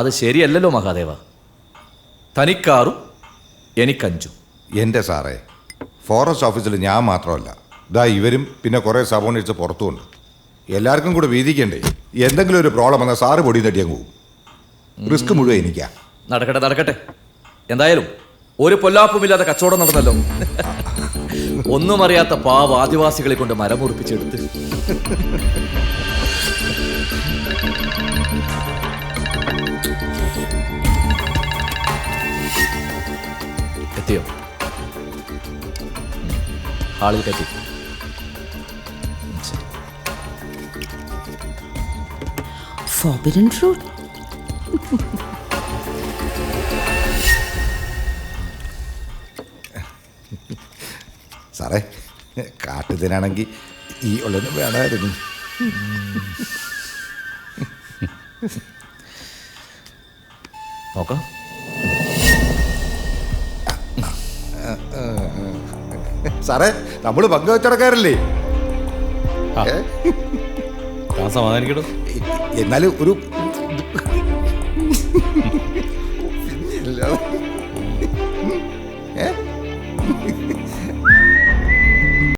അത് ശരിയല്ലല്ലോ മഹാദേവ. തനിക്കാറും എനിക്കഞ്ചും. എൻ്റെ സാറേ, ഫോറസ്റ്റ് ഓഫീസിൽ ഞാൻ മാത്രമല്ല, ഇതാ ഇവരും പിന്നെ കുറേ സബോണിറ്റ്സ് പുറത്തുമുണ്ട്. എല്ലാവർക്കും കൂടെ വീതിക്കണ്ടേ? എന്തെങ്കിലും ഒരു പ്രോബ്ലം വന്നാൽ സാറ് പൊടി തട്ടിയാൽ പോകും. റിസ്ക് മുഴുവൻ എനിക്കാ. നടക്കട്ടെ നടക്കട്ടെ. എന്തായാലും ഒരു പൊല്ലാപ്പുമില്ലാതെ കച്ചവടം നടന്നല്ലോ. ഒന്നും അറിയാത്ത പാവ ആദിവാസികളെ കൊണ്ട് മരം മുറിപ്പിച്ചെടുത്ത്. എത്തിയോ? ഹാളിൽ കയറ്റി. Forbidden fruit. സാറേ, കാട്ടുതനാണെങ്കിൽ ഈ ഉള്ളത് വേണമായിരുന്നു. നോക്കാം. സാറേ, നമ്മൾ പങ്കുവെച്ചടക്കാരല്ലേ? സമാധാനിക്കടോ. എന്നാലും ഒരു